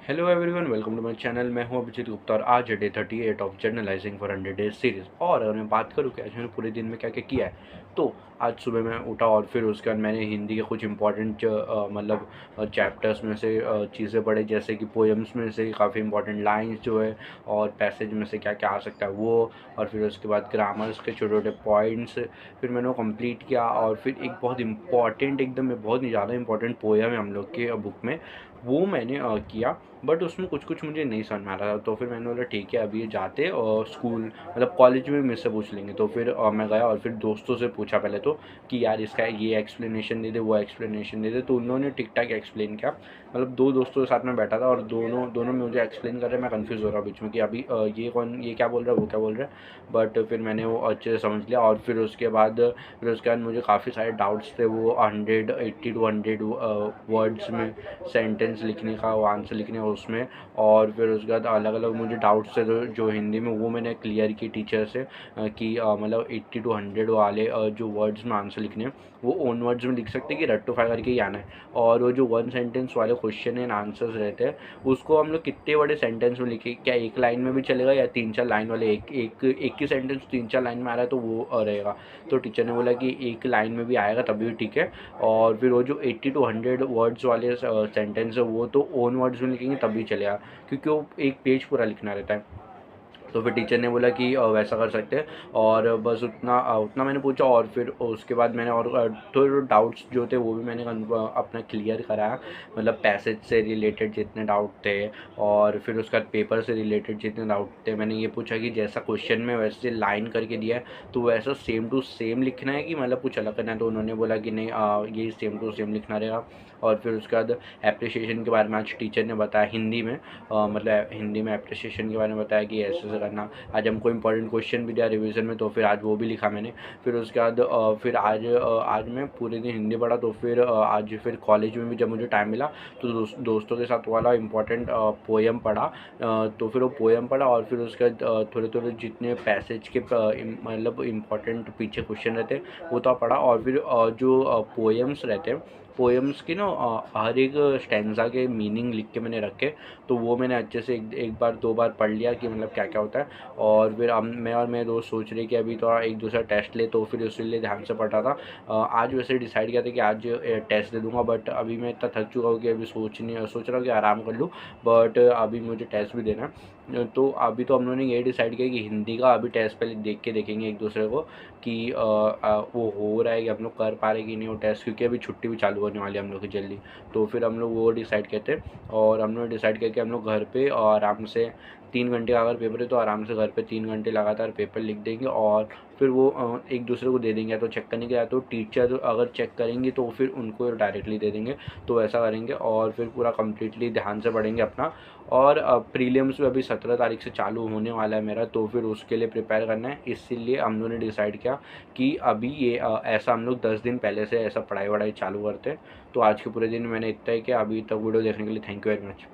Hello everyone, welcome to my channel. मैं हूं अभिजीत गुप्ता और आज है day 38 of journalizing for 100 days series. और अगर मैं बात करूं कि आज मैंने पूरे दिन में क्या क्या किया है, तो आज सुबह मैं उठा और फिर उसके बाद मैंने हिंदी के कुछ इंपॉर्टेंट मतलब चैप्टर्स में से चीज़ें पढ़ी, जैसे कि पोएम्स में से काफ़ी इंपॉर्टेंट लाइन्स जो है और पैसेज में से क्या क्या आ सकता है वो। और फिर उसके बाद ग्रामर्स के छोटे छोटे पॉइंट्स फिर मैंने वो कंप्लीट किया। और फिर एक बहुत इंपॉर्टेंट, एकदम बहुत ही ज़्यादा इंपॉर्टेंट पोएम है हम लोग के बुक में, वो मैंने किया। बट उसमें कुछ कुछ मुझे नहीं समझ में आ रहा था, तो फिर मैंने बोला ठीक है, अभी ये जाते और स्कूल मतलब कॉलेज में मुझसे पूछ लेंगे। तो फिर मैं गया और फिर दोस्तों से पूछा पहले तो कि यार इसका ये एक्सप्लेनेशन दे दे, वो एक्सप्लेनेशन दे दे। तो उन्होंने ठीक ठाक एक्सप्लेन किया। मतलब दो दोस्तों के साथ में बैठा था और दोनों दोनों में मुझे एक्सप्लेन कर रहे हैं, मैं कन्फ्यूज़ हो रहा हूँ बीच में कि अभी ये कौन, ये क्या बोल रहा है, वो क्या बोल रहा है। बट फिर मैंने वो अच्छे से समझ लिया। और फिर उसके बाद मुझे काफ़ी सारे डाउट्स थे, वो 180 टू 100 वर्ड्स में सेंटेंस लिखने का, वो आंसर लिखने का उसमें। और फिर उसके बाद अलग अलग मुझे डाउट्स थे जो हिंदी में, वो मैंने क्लियर की टीचर से कि मतलब 80 टू 100 वाले जो वर्ड्स में आंसर लिखने हैं वो ओन वर्ड्स में लिख सकते हैं कि रट्टूफाई करके ही आना है। और वो जो वन सेंटेंस वाले क्वेश्चन एंड आंसर्स रहते हैं उसको हम लोग कितने बड़े सेंटेंस में लिखे, क्या एक लाइन में भी चलेगा या 3-4 लाइन वाले, एक ही सेंटेंस 3-4 लाइन में आ रहा है तो वो रहेगा। तो टीचर ने बोला कि एक लाइन में भी आएगा तभी भी ठीक है। और फिर वो जो 80 टू 100 वर्ड्स वाले सेंटेंस है वो तो ओन वर्ड्स में लिखेंगे तब भी चलेगा, क्योंकि वो एक पेज पूरा लिखना रहता है। तो फिर टीचर ने बोला कि वैसा कर सकते हैं। और बस उतना उतना मैंने पूछा। और फिर उसके बाद मैंने और थोड़े डाउट्स जो थे वो भी मैंने अपना क्लियर कराया, मतलब पैसेज से रिलेटेड जितने डाउट थे और फिर उसके बाद पेपर से रिलेटेड जितने डाउट थे। मैंने ये पूछा कि जैसा क्वेश्चन में वैसे लाइन करके दिया है तो वैसा सेम टू सेम लिखना है कि मतलब कुछ अलग करना है। तो उन्होंने बोला कि नहीं, ये सेम टू सेम लिखना रहेगा। और फिर उसके बाद एप्रिसिएशन के बारे में आज टीचर ने बताया हिंदी में, मतलब हिंदी में एप्रिसिएशन के बारे में बताया कि ऐसे ऐसे करना। आज हमको इंपॉर्टेंट क्वेश्चन भी दिया रिवीजन में, तो फिर आज वो भी लिखा मैंने। फिर उसके बाद फिर आज मैं पूरे दिन हिंदी पढ़ा। तो फिर आज फिर कॉलेज में भी जब मुझे टाइम मिला तो दोस्तों के साथ वाला इंपॉर्टेंट पोएम पढ़ा। तो फिर वो पोएम पढ़ा और फिर उसके बाद थोड़े थोड़े जितने पैसेज के मतलब इंपॉर्टेंट पीछे क्वेश्चन रहते वो तो पढ़ा। और फिर जो पोएम्स रहते हैं, पोएम्स की ना हर एक स्टैंजा के मीनिंग लिख के मैंने रखे। तो वो मैंने अच्छे से एक बार दो बार पढ़ लिया कि मतलब क्या क्या होता है। और फिर हम मैं और मेरे दोस्त सोच रहे कि अभी थोड़ा एक दूसरा टेस्ट ले, तो फिर उसके ध्यान से पढ़ रहा था। आज वैसे डिसाइड किया था कि आज टेस्ट दे दूंगा, बट अभी मैं इतना थक चुका हूँ कि अभी सोच रहा हूँ कि आराम कर लूँ। बट अभी मुझे टेस्ट भी देना है। तो अभी तो हम लोगों ने ये डिसाइड किया कि हिंदी का अभी टेस्ट पहले देख के देखेंगे एक दूसरे को कि वो हो रहा है कि हम लोग कर पा रहे कि नहीं वो टेस्ट, क्योंकि अभी छुट्टी भी चालू होने वाली है हम लोग की जल्दी। तो फिर हम लोग वो डिसाइड किए थे। और हम लोग डिसाइड किया कि हम लोग घर पे आराम से 3 घंटे का अगर पेपर है तो आराम से घर पे 3 घंटे लगातार पेपर लिख देंगे। और फिर वो एक दूसरे को दे देंगे, या तो चेक करने के, या तो टीचर अगर चेक करेंगी तो फिर उनको डायरेक्टली दे देंगे। तो वैसा करेंगे और फिर पूरा कम्प्लीटली ध्यान से पढ़ेंगे अपना। और प्रीलिम्स भी अभी 17 तारीख से चालू होने वाला है मेरा, तो फिर उसके लिए प्रिपेयर करना है। इसीलिए हम लोगों ने डिसाइड किया कि अभी ये ऐसा हम लोग 10 दिन पहले से ऐसा पढ़ाई वढ़ाई चालू करते हैं। तो आज के पूरे दिन मैंने इतना ही किया। अभी तक वीडियो देखने के लिए थैंक यू वेरी मच।